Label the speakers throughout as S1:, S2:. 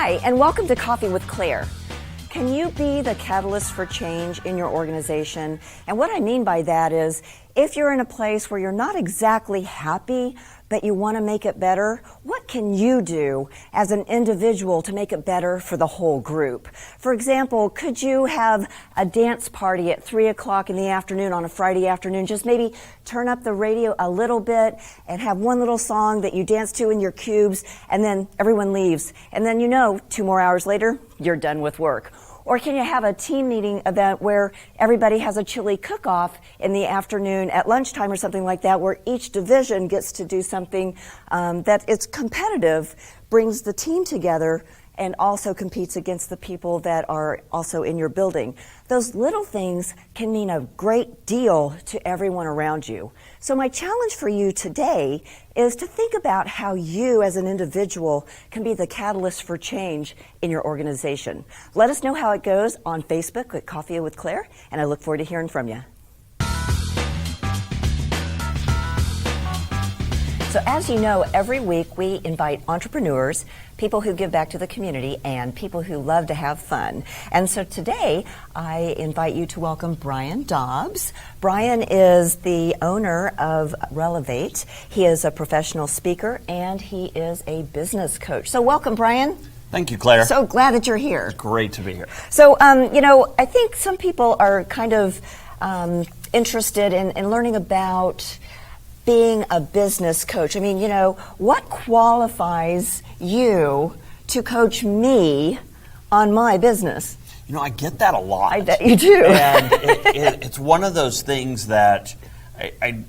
S1: Hi, and welcome to Coffee with Claire. Can you be the catalyst for change in your organization? And what I mean by that is, if you're in a place where you're not exactly happy, but you want to make it better, what can you do as an individual to make it better for the whole group? For example, could you have a dance party at 3 o'clock in the afternoon on a Friday afternoon? Just maybe turn up the radio a little bit and have one little song that you dance to in your cubes, and then everyone leaves. And then 2 more hours later, you're done with work. Or can you have a team meeting event where everybody has a chili cook-off in the afternoon at lunchtime or something like that, where each division gets to do something that is competitive, brings the team together, and also competes against the people that are also in your building. Those little things can mean a great deal to everyone around you. So my challenge for you today is to think about how you as an individual can be the catalyst for change in your organization. Let us know how it goes on Facebook at Coffee with Claire, and I look forward to hearing from you. So as you know, every week we invite entrepreneurs, people who give back to the community, and people who love to have fun. And so today, I invite you to welcome Brian Dobbs. Brian is the owner of Relevate. He is a professional speaker, and he is a business coach. So welcome, Brian.
S2: Thank you, Claire.
S1: So glad that you're here.
S2: It's great to be here.
S1: So, I think some people are kind of interested in learning about being a business coach. I mean, what qualifies you to coach me on my business?
S2: I get that a lot.
S1: I bet you do.
S2: And it's one of those things that I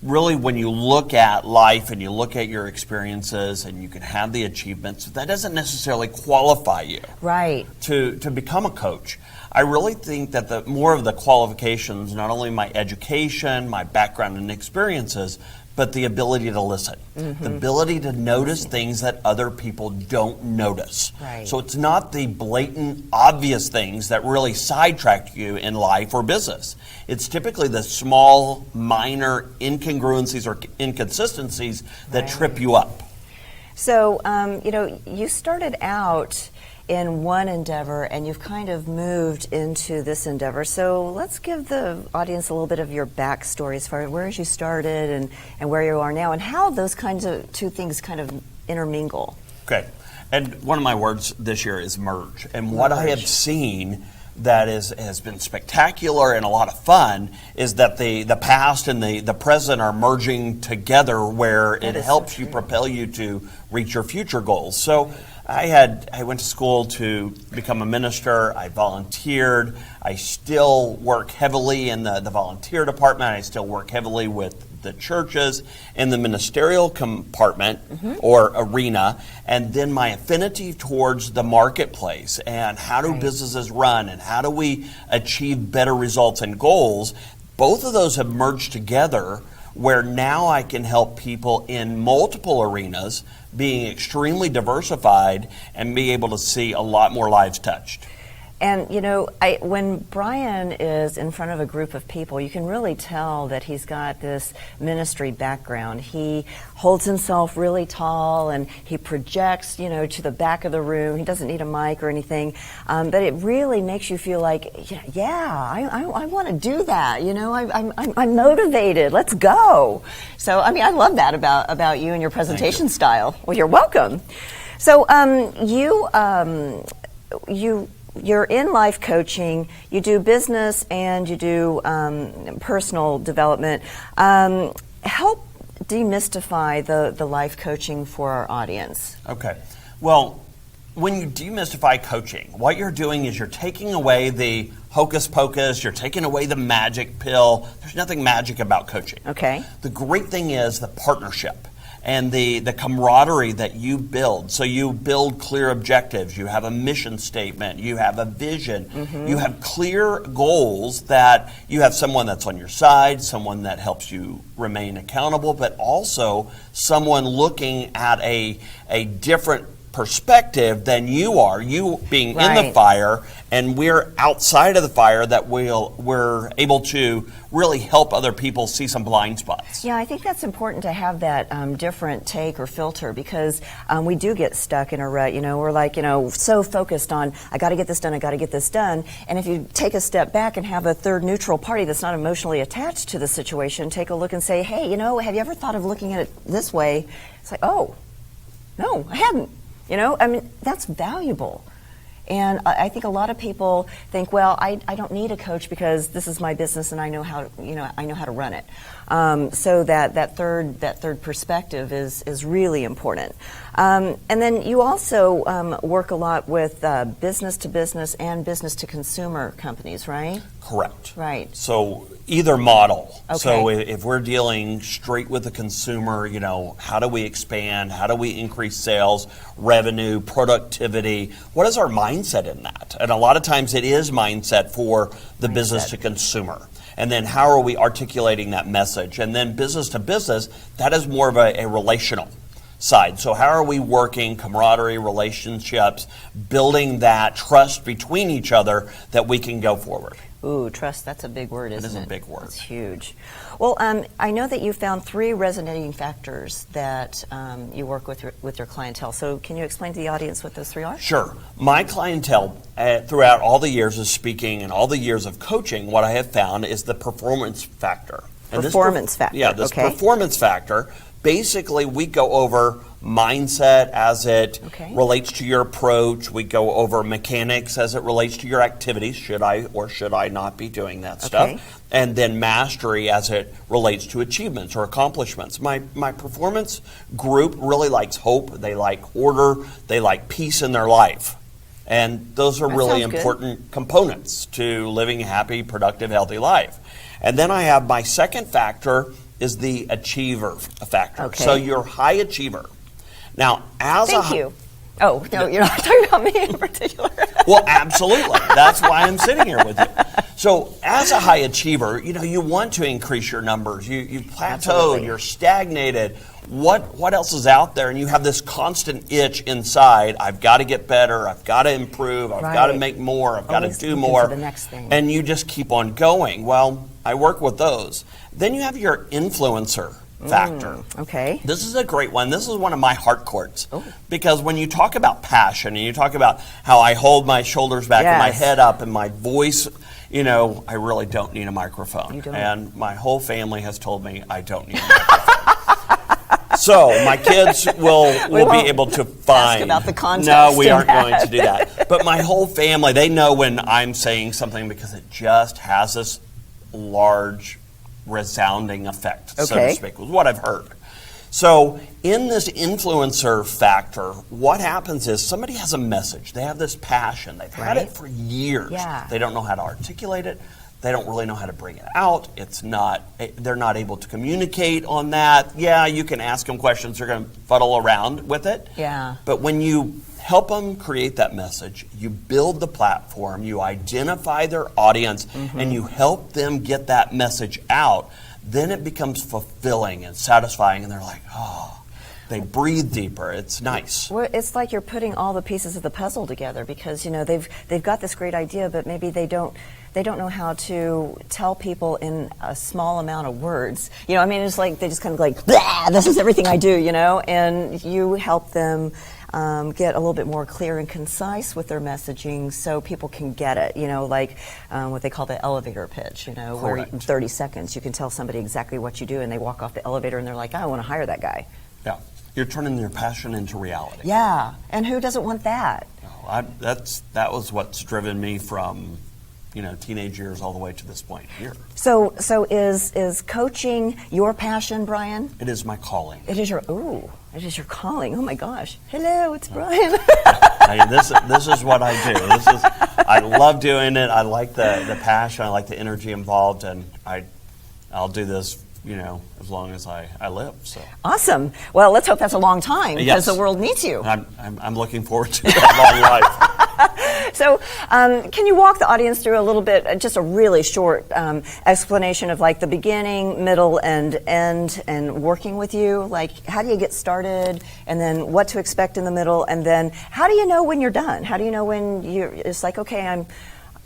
S2: really, when you look at life and you look at your experiences and you can have the achievements, that doesn't necessarily qualify you to become a coach. I really think that the more of the qualifications, not only my education, my background and experiences, but the ability to listen, the ability to notice things that other people don't notice.
S1: Right.
S2: So it's not the blatant, obvious things that really sidetrack you in life or business. It's typically the small, minor incongruencies or inconsistencies that trip you up.
S1: So, you started out in one endeavor and you've kind of moved into this endeavor. So let's give the audience a little bit of your backstory as far as where you started and where you are now, and how those kinds of two things kind of intermingle.
S2: Okay. And one of my words this year is merge. And what I have seen that has been spectacular and a lot of fun is that the past and the present are merging together, where it helps you propel you to reach your future goals. So I went to school to become a minister. I volunteered. I still work heavily in the volunteer department. I still work heavily with the churches in the ministerial compartment or arena. And then my affinity towards the marketplace and how do businesses run and how do we achieve better results and goals, both of those have merged together, where now I can help people in multiple arenas, being extremely diversified and be able to see a lot more lives touched.
S1: And, when Brian is in front of a group of people, you can really tell that he's got this ministry background. He holds himself really tall and he projects, to the back of the room. He doesn't need a mic or anything. But it really makes you feel like, I want to do that. I'm motivated. Let's go. So, I love that about you and your presentation style. Well, you're welcome. So, you're in life coaching, you do business, and you do personal development. Help demystify the life coaching for our audience.
S2: Okay. Well, when you demystify coaching, what you're doing is you're taking away the hocus pocus, you're taking away the magic pill. There's nothing magic about coaching.
S1: Okay.
S2: The great thing is the partnership and the camaraderie that you build. So you build clear objectives, you have a mission statement, you have a vision, you have clear goals, that you have someone that's on your side, someone that helps you remain accountable, but also someone looking at a different perspective than you are, you being in the
S1: Right.
S2: fire, and we're outside of the fire, that we're able to really help other people see some blind spots.
S1: Yeah, I think that's important to have that different take or filter, because we do get stuck in a rut. We're like, so focused on, I got to get this done, I got to get this done. And if you take a step back and have a third neutral party that's not emotionally attached to the situation, take a look and say, hey, have you ever thought of looking at it this way? It's like, oh, no, I hadn't. That's valuable. And I think a lot of people think, well, I don't need a coach because this is my business and I know how to run it. So that third perspective is really important. And then you also work a lot with business to business and business to consumer companies, right?
S2: Correct.
S1: Right.
S2: So either model.
S1: Okay.
S2: So if we're dealing straight with the consumer, how do we expand? How do we increase sales, revenue, productivity? What is our mindset in that? And a lot of times it is mindset for the business to consumer. And then how are we articulating that message? And then business to business, that is more of a relational side. So how are we working, camaraderie, relationships, building that trust between each other that we can go forward?
S1: Ooh, trust, that's a big word, isn't it?
S2: It is a big word.
S1: It's huge. Well, I know that you found 3 resonating factors that you work with your clientele. So can you explain to the audience what those 3 are?
S2: Sure. My clientele throughout all the years of speaking and all the years of coaching, what I have found is the performance factor. And
S1: Performance factor.
S2: Yeah, this
S1: okay.
S2: performance factor. Basically, we go over mindset as it relates to your approach. We go over mechanics as it relates to your activities. Should I or should I not be doing that stuff? And then mastery as it relates to achievements or accomplishments. My performance group really likes hope. They like order. They like peace in their life. And those are really important components to living a happy, productive, healthy life. And then I have my second factor is the achiever factor.
S1: Okay.
S2: So you're high achiever. Now,
S1: Thank you. Oh, no, you're not talking about me in particular.
S2: Well, absolutely. That's why I'm sitting here with you. So as a high achiever, you want to increase your numbers. You've plateaued,
S1: Absolutely.
S2: You're stagnated. What else is out there? And you have this constant itch inside. I've got to get better. I've got to improve. I've got to make more. I've got to do more.
S1: For the next thing.
S2: And you just keep on going. Well, I work with those. Then you have your influencer factor.
S1: Okay.
S2: This is a great one. This is one of my heart chords. Because when you talk about passion and you talk about how I hold my shoulders back and my head up and my voice, I really don't need a microphone.
S1: You don't.
S2: And my whole family has told me I don't need a microphone. So my kids will be able to find.
S1: Ask about the context.
S2: No, we aren't going to do that. But my whole family, they know when I'm saying something because it just has this large resounding effect, so to speak, was what I've heard. So in this influencer factor, what happens is somebody has a message. They have this passion. They've had it for years.
S1: Yeah.
S2: They don't know how to articulate it. They don't really know how to bring it out. They're not able to communicate on that. Yeah, you can ask them questions. They're going to fuddle around with it.
S1: Yeah.
S2: But when you help them create that message, you build the platform, you identify their audience, and you help them get that message out, then it becomes fulfilling and satisfying, and they're like, oh, they breathe deeper. It's nice.
S1: Well, it's like you're putting all the pieces of the puzzle together because they've got this great idea, but maybe they don't know how to tell people in a small amount of words. It's like they just kind of like, this is everything I do, and you help them get a little bit more clear and concise with their messaging so people can get it, like what they call the elevator pitch, where in 30 seconds you can tell somebody exactly what you do and they walk off the elevator and they're like, I want to hire that guy.
S2: Yeah. You're turning your passion into reality.
S1: Yeah. And who doesn't want that?
S2: No, that was what's driven me from teenage years all the way to this point here.
S1: So is coaching your passion, Brian?
S2: It is my calling.
S1: It is your calling. Oh my gosh. Hello, it's Brian.
S2: This is what I do. I love doing it. I like the passion. I like the energy involved, and I'll do this as long as I live. So
S1: awesome. Well, let's hope that's a long time because the world needs you.
S2: I'm looking forward to that long life.
S1: So, can you walk the audience through a little bit, just a really short explanation of like the beginning, middle, and end, and working with you? Like, how do you get started, and then what to expect in the middle, and then how do you know when you're done? How do you know when it's like, okay,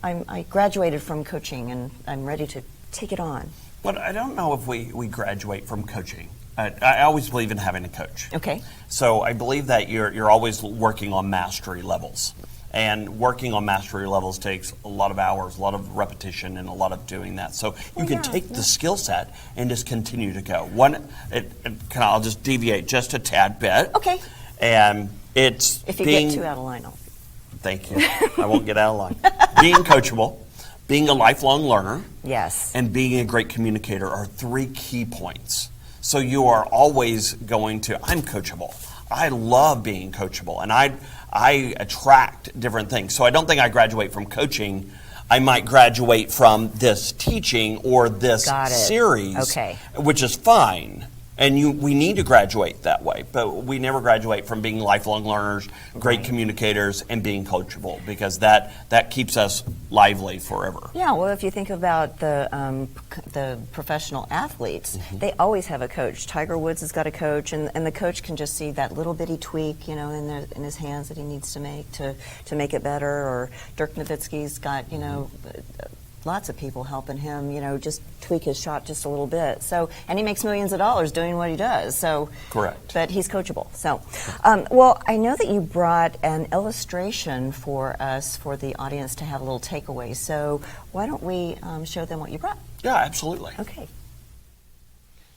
S1: I graduated from coaching and I'm ready to take it on?
S2: Well, I don't know if we graduate from coaching. I always believe in having a coach.
S1: Okay.
S2: So I believe that you're always working on mastery levels. And working on mastery levels takes a lot of hours, a lot of repetition, and a lot of doing that. So you can take the skill set and just continue to go. I'll just deviate just a tad bit.
S1: Okay.
S2: And it's
S1: if you get too out of line,
S2: thank you. I won't get out of line. Being coachable, being a lifelong learner,
S1: yes,
S2: and being a great communicator are 3 key points. So you are always going to, I'm coachable. I love being coachable, and I attract different things. So I don't think I graduate from coaching. I might graduate from this teaching or this series, which is fine. And we need to graduate that way, but we never graduate from being lifelong learners, great communicators, and being coachable, because that keeps us lively forever.
S1: Yeah, well, if you think about the professional athletes, they always have a coach. Tiger Woods has got a coach, and the coach can just see that little bitty tweak, in his hands that he needs to make to make it better. Or Dirk Nowitzki's got, lots of people helping him, just tweak his shot just a little bit. So, and he makes millions of dollars doing what he does. So,
S2: correct.
S1: But he's coachable. So, well, I know that you brought an illustration for us, for the audience to have a little takeaway. So, why don't we show them what you brought?
S2: Yeah, absolutely.
S1: Okay.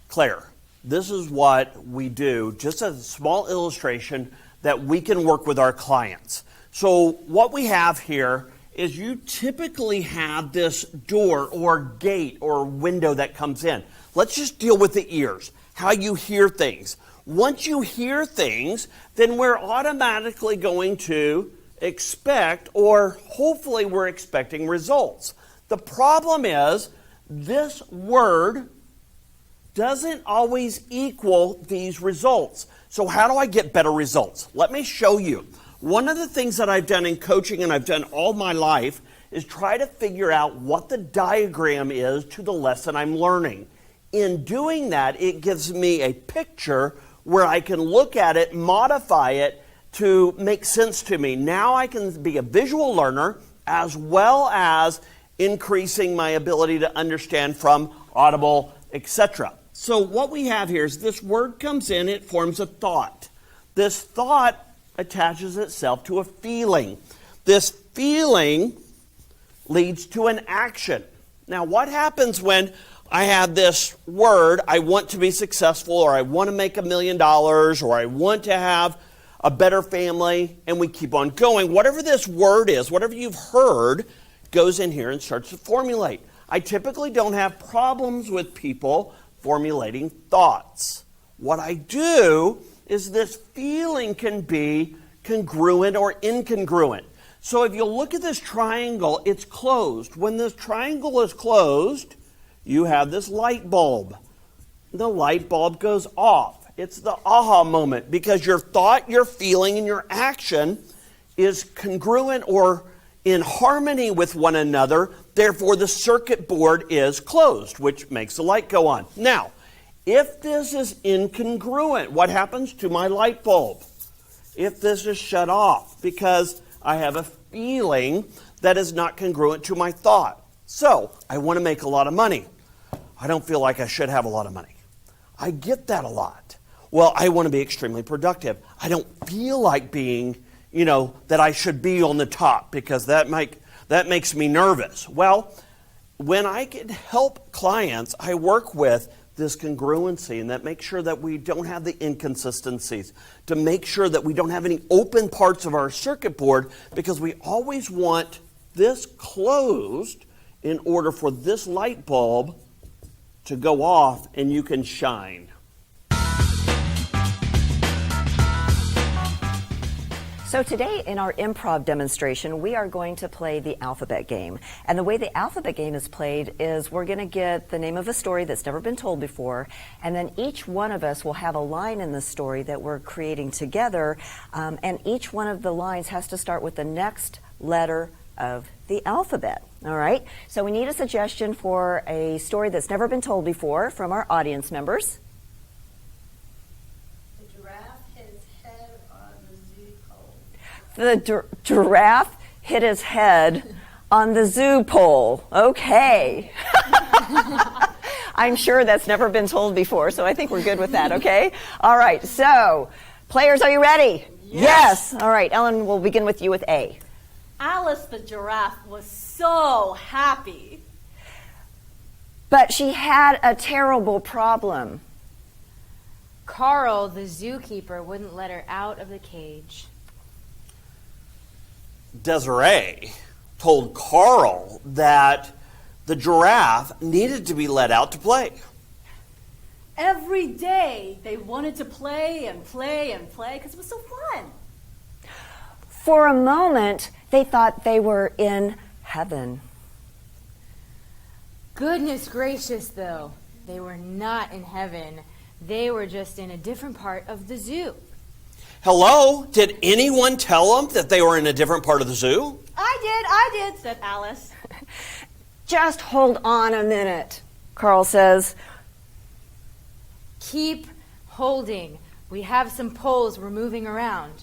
S2: Claire, this is what we do, just a small illustration that we can work with our clients. So, what we have here is you typically have this door or gate or window that comes in. Let's just deal with the ears, how you hear things. Once you hear things, then we're automatically going to expect, or hopefully we're expecting, results. The problem is this word doesn't always equal these results. So how do I get better results? Let me show you. One of the things that I've done in coaching, and I've done all my life, is try to figure out what the diagram is to the lesson I'm learning. In doing that, it gives me a picture where I can look at it, modify it to make sense to me. Now I can be a visual learner as well as increasing my ability to understand from audible, etc. So what we have here is this word comes in, it forms a thought. This thought attaches itself to a feeling. This feeling leads to an action. Now, what happens when I have this word, I want to be successful, or I want to make $1 million, or I want to have a better family, and we keep on going. Whatever this word is, whatever you've heard, goes in here and starts to formulate. I typically don't have problems with people formulating thoughts. What I do is this feeling can be congruent or incongruent. So if you look at this triangle, it's closed. When this triangle is closed, you have this light bulb. The light bulb goes off. It's the aha moment, because your thought, your feeling, and your action is congruent or in harmony with one another. Therefore, the circuit board is closed, which makes the light go on. Now, if this is incongruent, what happens to my light bulb? If this is shut off, because I have a feeling that is not congruent to my thought. So, I want to make a lot of money. I don't feel like I should have a lot of money. I get that a lot. Well, I want to be extremely productive. I don't feel like being, that I should be on the top, because that makes me nervous. Well, when I can help clients, I work with this congruency, and that makes sure that we don't have the inconsistencies, to make sure that we don't have any open parts of our circuit board, because we always want this closed in order for this light bulb to go off and you can shine.
S1: So today in our improv demonstration, we are going to play the alphabet game. And the way the alphabet game is played is we're going to get the name of a story that's never been told before, and then each one of us will have a line in the story that we're creating together, and each one of the lines has to start with the next letter of the alphabet. All right? So we need a suggestion for a story that's never been told before from our audience members. The giraffe hit his head on the zoo pole. Okay. I'm sure that's never been told before, so I think we're good with that, okay? All right, so, players, are you ready? Yes. All right, Ellen, we'll begin with you with A.
S3: Alice the giraffe was so happy.
S1: But she had a terrible problem.
S4: Carl, the zookeeper, wouldn't let her out of the cage.
S2: Desiree told Carl that the giraffe needed to be let out to play.
S3: Every day they wanted to play and play and play because it was so fun.
S1: For a moment, they thought they were in heaven.
S4: Goodness gracious, though. They were not in heaven. They were just in a different part of the zoo.
S2: Hello? Did anyone tell them that they were in a different part of the zoo?
S3: I did, said Alice.
S1: Just hold on a minute, Carl says.
S4: Keep holding. We have some poles we're moving around.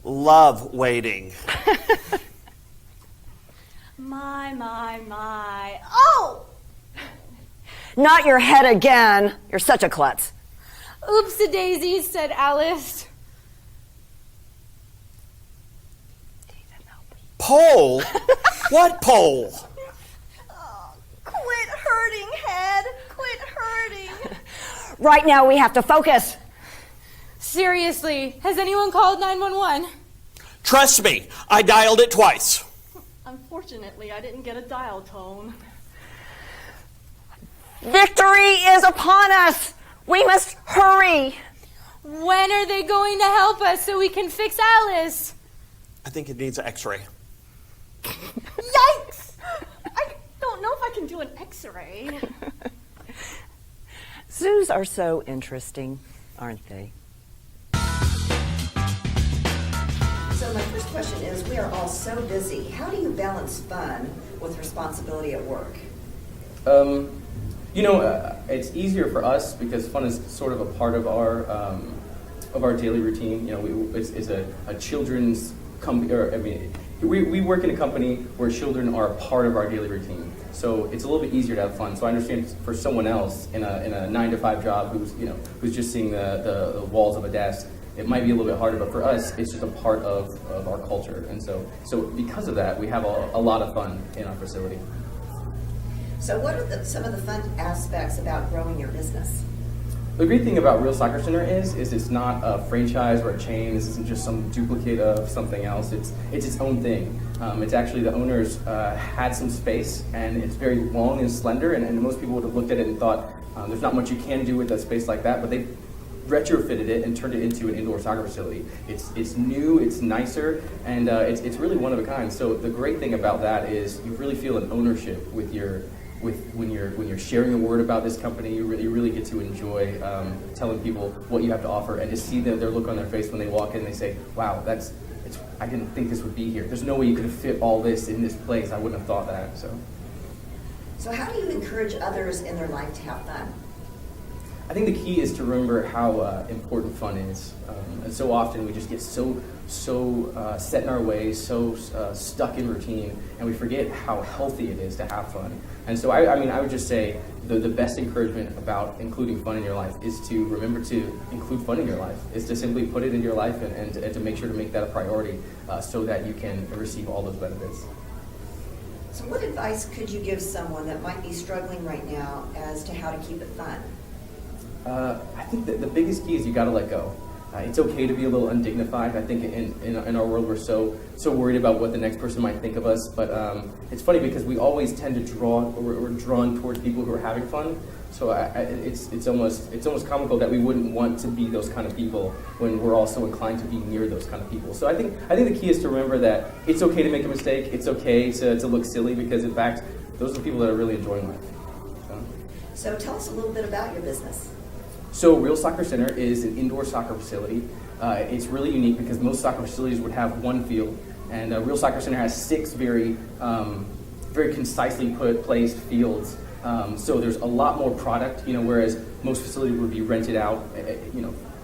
S2: Love waiting.
S3: My. Oh!
S1: Not your head again. You're such a klutz.
S4: Oops-a-daisies, said Alice.
S2: Pole? What pole?
S3: Oh, quit hurting, head. Quit hurting.
S1: Right now we have to focus.
S4: Seriously, has anyone called 911?
S2: Trust me, I dialed it twice.
S3: Unfortunately, I didn't get a dial tone.
S1: Victory is upon us. We must hurry.
S4: When are they going to help us so we can fix Alice?
S2: I think it needs an x-ray.
S3: Yikes! I don't know if I can do an x-ray.
S1: Zoos are so interesting, aren't they? So my first question is, we are all so busy. How do you balance fun with responsibility at work?
S5: It's easier for us because fun is sort of a part of our daily routine. You know, it's a children's company. We work in a company where children are a part of our daily routine. So it's a little bit easier to have fun. So I understand for someone else in a 9-to-5 job who's just seeing the walls of a desk, it might be a little bit harder. But for us, it's just a part of our culture. And so because of that, we have a lot of fun in our facility.
S1: So what are some of the fun aspects about growing your business?
S5: The great thing about Real Soccer Center is it's not a franchise or a chain. This isn't just some duplicate of something else. It's its own thing. It's actually the owners had some space, and it's very long and slender, and most people would have looked at it and thought there's not much you can do with a space like that, but they retrofitted it and turned it into an indoor soccer facility. It's new, it's nicer, and it's really one of a kind. So the great thing about that is you really feel an ownership when you're sharing a word about this company. You really get to enjoy telling people what you have to offer, and to see their look on their face when they walk in. They say, "Wow, I didn't think this would be here. There's no way you could have fit all this in this place. I wouldn't have thought that."
S1: So how do you encourage others in their life to have fun?
S5: I think the key is to remember how important fun is. And so often we just get so set in our ways, so stuck in routine, and we forget how healthy it is to have fun. And so I would just say the best encouragement about including fun in your life is to remember to include fun in your life, is to simply put it into your life and to make sure to make that a priority so that you can receive all those benefits.
S1: So what advice could you give someone that might be struggling right now as to how to keep it fun?
S5: I think that the biggest key is you got to let go. It's okay to be a little undignified. I think in our world we're so worried about what the next person might think of us. But it's funny because we always tend to we're drawn towards people who are having fun. So it's almost comical that we wouldn't want to be those kind of people when we're also inclined to be near those kind of people. So I think the key is to remember that it's okay to make a mistake. It's okay to look silly, because in fact, those are the people that are really enjoying life.
S1: So tell us a little bit about your business.
S5: So Real Soccer Center is an indoor soccer facility. It's really unique because most soccer facilities would have one field, and Real Soccer Center has 6 very concisely placed fields. So there's a lot more product, whereas most facilities would be rented out.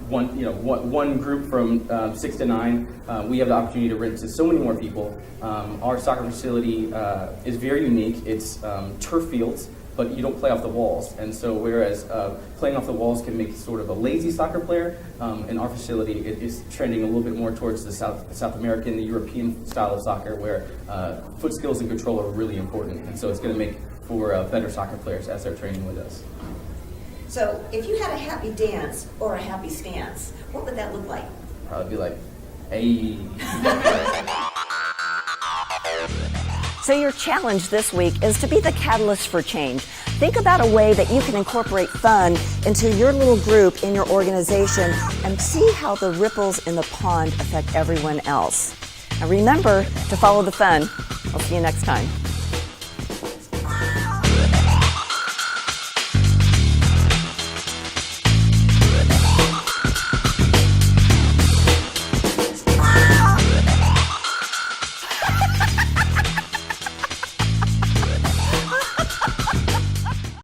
S5: One group from 6 to 9. We have the opportunity to rent to so many more people. Our soccer facility is very unique. It's turf fields, but you don't play off the walls. And so whereas playing off the walls can make sort of a lazy soccer player, in our facility it is trending a little bit more towards the South American, the European style of soccer, where foot skills and control are really important. And so it's going to make for better soccer players as they're training with us.
S1: So if you had a happy dance or a happy stance, what would that look like?
S5: Probably be like, hey.
S1: So your challenge this week is to be the catalyst for change. Think about a way that you can incorporate fun into your little group in your organization and see how the ripples in the pond affect everyone else. And remember to follow the fun. I'll see you next time.